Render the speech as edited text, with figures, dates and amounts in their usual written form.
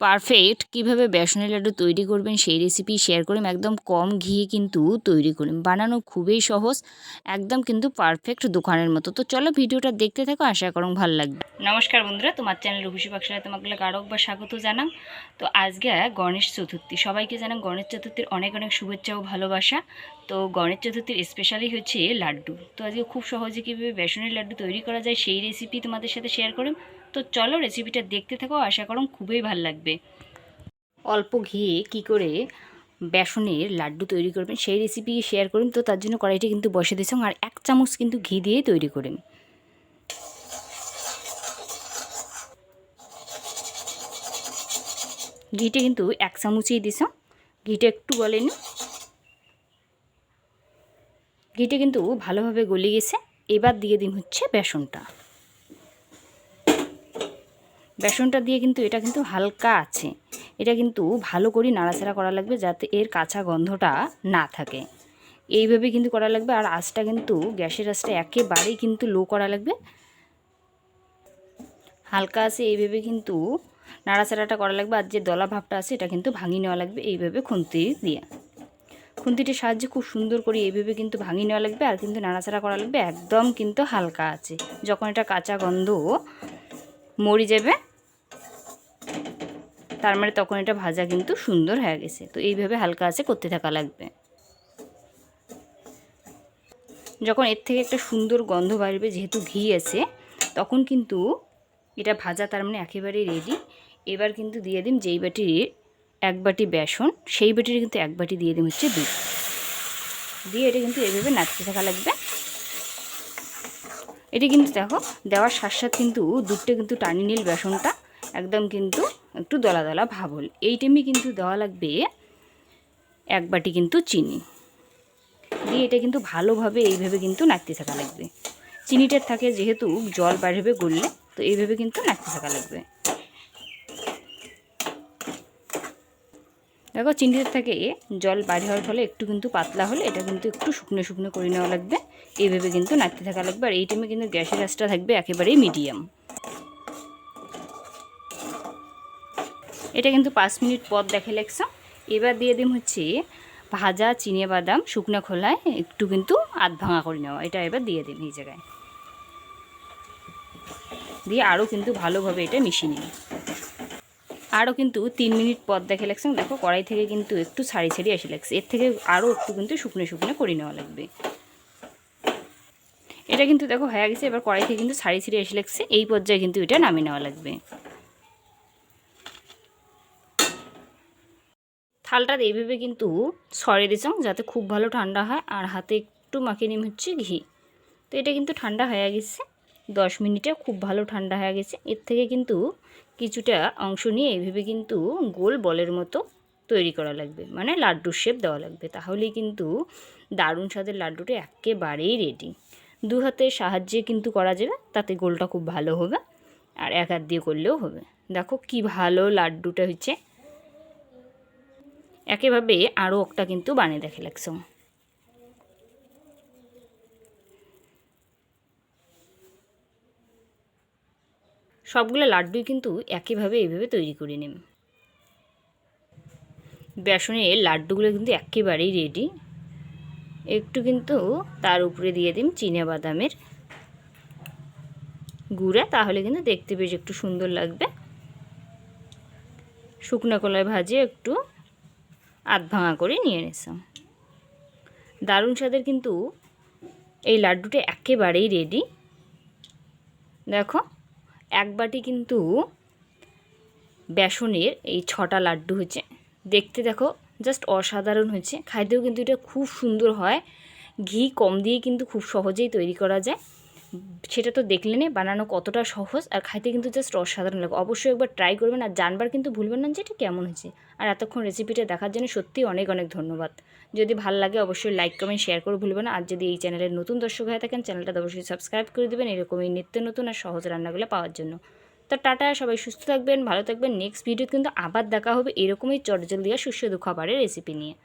Perfect কিভাবে বেসনের লাড্ডু তৈরি করবেন সেই রেসিপি শেয়ার করলাম। একদম কম ঘি কিন্তু তৈরি করুন, বানানো খুবই সহজ, একদম কিন্তু পারফেক্ট দোকানের মতো। তো চলো ভিডিওটা দেখতে থাকো, আশা করুন ভালো লাগবে। নমস্কার বন্ধুরা, তোমার চ্যানেল রূপসী পাকশালায় তোমাকে আরও একবার স্বাগত জানাম। তো আজকে গণেশ চতুর্থী, সবাইকে জানাম গণেশ চতুর্থীর অনেক অনেক শুভেচ্ছা ও ভালোবাসা। তো গণেশ চতুর্থীর স্পেশালি হচ্ছে লাড্ডু। তো আজকে খুব সহজে কীভাবে বেসনের লাড্ডু তৈরি করা যায় সেই রেসিপি তোমাদের সাথে শেয়ার করুন। তো চলো রেসিপিটা দেখতে থাকো, আশা করুন খুবই ভালো লাগবে। অল্প ঘিয়ে কি করে বেসনের লাড্ডু তৈরি করবেন সেই রেসিপি শেয়ার করুন। তো তার জন্য কড়াইটি কিন্তু বসে দিয়েছি, আর 1 চামচ কিন্তু ঘি দিয়ে তৈরি করুন। ঘিটা কিন্তু 1 চামচই দিছ, ঘিটা একটু গলেনি। ঘিটা কিন্তু ভালোভাবে গলে গেছে। এবার দিয়ে দিন হচ্ছে বেসনটা। বেসনটা দিয়ে কিন্তু এটা কিন্তু হালকা আছে, এটা কিন্তু ভালো করে নাড়াচাড়া করা লাগবে যাতে এর কাঁচা গন্ধটা না থাকে। এইভাবে কিন্তু করা লাগবে। আর আঁচটা কিন্তু গ্যাসের আঁচটা একেবারেই কিন্তু লো করা লাগবে। হালকা আছে এইভাবে কিন্তু নাড়াচাড়াটা করা লাগবে। আর যে দলা ভাবটা আছে এটা কিন্তু ভাঙিয়ে নেওয়া লাগবে এইভাবে খুন্তি দিয়ে। খুন্তিটির সাহায্যে খুব সুন্দর করে এইভাবে কিন্তু ভাঙিয়ে নেওয়া লাগবে। আর কিন্তু নাড়াচাড়া করা লাগবে একদম কিন্তু হালকা আছে। যখন এটা কাঁচা গন্ধ মরে যাবে তার মানে তখন এটা ভাজা কিন্তু সুন্দর হয়ে গেছে। তো এইভাবে হালকা আছে করতে থাকা লাগবে। যখন এর থেকে একটা সুন্দর গন্ধ বাড়বে, যেহেতু ঘি আছে, তখন কিন্তু এটা ভাজা তার মানে একেবারেই রেডি। এবার কিন্তু দিয়ে দিন যেই বাটির 1 বাটি বেসন, সেই বাটির কিন্তু 1 বাটি দিয়ে দিন হচ্ছে দুধ। দিয়ে এটা কিন্তু এইভাবে নাড়তে থাকা লাগবে। এটি কিন্তু দেখো দেওয়ার সাথে সাথে কিন্তু দুধটা কিন্তু টানি নিল, বেসনটা একদম কিন্তু একটু দলা দলা ভাব হল। এই টাইমে কিন্তু দেওয়া লাগবে 1 বাটি কিন্তু চিনি দিয়ে এটা কিন্তু ভালোভাবে এইভাবে কিন্তু নাড়তে থাকা লাগবে। চিনিটার থাকে যেহেতু জল বাড়বে গললে, তো এইভাবে কিন্তু নাড়তে থাকা লাগবে। দেখো চিনিটার থেকে জল বাড়ি হওয়ার ফলে একটু কিন্তু পাতলা হলে এটা কিন্তু একটু শুকনো শুকনো করে নেওয়া লাগবে। এইভাবে কিন্তু নাড়তে থাকা লাগবে। আর এই টাইমে কিন্তু গ্যাসের আঁচটা থাকবে একেবারেই মিডিয়াম। এটা কিন্তু 5 মিনিট পর দেখে লাগছে। এবার দিয়ে দিম হচ্ছে ভাজা চিনে বাদাম শুকনো খোলায় একটু কিন্তু আধ ভাঙা করে নেওয়া, এটা এবার দিয়ে দিন এই জায়গায়। দিয়ে আরও কিন্তু ভালোভাবে এটা মিশিয়ে নিন। আরও কিন্তু 3 মিনিট পর দেখে লাগছে। দেখো কড়াই থেকে কিন্তু একটু ছাড়ি ছাড়ি এসে লাগছে। এর থেকে আরও একটু কিন্তু শুকনো শুকনো করে নেওয়া লাগবে। এটা কিন্তু দেখো হয়ে গেছে। এবার কড়াই থেকে কিন্তু ছাড়ি ছাড়ি এসে লাগছে। এই পর্যায়ে কিন্তু এটা নামিয়ে নেওয়া লাগবে। থালটা এইভাবে কিন্তু সরিয়ে দিচ্ছ যাতে খুব ভালো ঠান্ডা হয়। আর হাতে একটু মাখিয়ে নিম হচ্ছে ঘি। তো এটা কিন্তু ঠান্ডা হয়ে গেছে 10 মিনিটে, খুব ভালো ঠান্ডা হয়ে গেছে। এর থেকে কিন্তু কিছুটা অংশ নিয়ে এইভাবে কিন্তু গোল বলের মতো তৈরি করা লাগবে, মানে লাড্ডুর শেপ দেওয়া লাগবে। তাহলেই কিন্তু দারুণ স্বাদের লাড্ডুটা একেবারেই রেডি। 2 হাতের সাহায্যে কিন্তু করা যাবে, তাতে গোলটা খুব ভালো হবে। আর 1 হাত দিয়ে করলেও হবে। দেখো কি ভালো লাড্ডুটা হচ্ছে। একেভাবে আরও একটা কিন্তু বানিয়ে দেখে লাগছে। সবগুলো লাড্ডুই কিন্তু একইভাবে এইভাবে তৈরি করে নিন। বেসনের লাড্ডুগুলো কিন্তু একেবারেই রেডি। একটু কিন্তু তার উপরে দিয়ে দিন চিনে বাদামের গুঁড়া, তাহলে কিন্তু দেখতে বেশ একটু সুন্দর লাগবে। শুকনো কলায় ভাজে একটু আধ ভাঙা করে নিয়ে নিলাম। দারুণ স্বাদের কিন্তু এই লাড্ডুটা একেবারেই রেডি। দেখো 1 বাটি কিন্তু বেসনের এই 6টা লাড্ডু হচ্ছে। দেখতে দেখো জাস্ট অসাধারণ হয়েছে, খাইতেও কিন্তু এটা খুব সুন্দর হয়। ঘি কম দিয়ে কিন্তু খুব সহজেই তৈরি করা যায়। সেটা তো দেখলেনই বানানো কতটা সহজ, আর খাইতে কিন্তু জাস্ট অসাধারণ লাগে। অবশ্যই একবার ট্রাই করবেন আর জানবার কিন্তু ভুলবেন না যে এটা কেমন হয়েছে। আর এতক্ষণ রেসিপিটা দেখার জন্য সত্যিই অনেক অনেক ধন্যবাদ। যদি ভালো লাগে অবশ্যই লাইক কমেন্ট শেয়ার করে ভুলবেন না। আর যদি এই চ্যানেলের নতুন দর্শক হয়ে থাকেন চ্যানেলটা অবশ্যই সাবস্ক্রাইব করে দেবেন এরকমই নিত্য নতুন আর সহজ রান্নাগুলো পাওয়ার জন্য। তো টাটা, সবাই সুস্থ থাকবেন, ভালো থাকবেন। নেক্সট ভিডিও কিন্তু আবার দেখা হবে এরকমই চটজলদি আর সুস্বাদু খাবারের রেসিপি নিয়ে।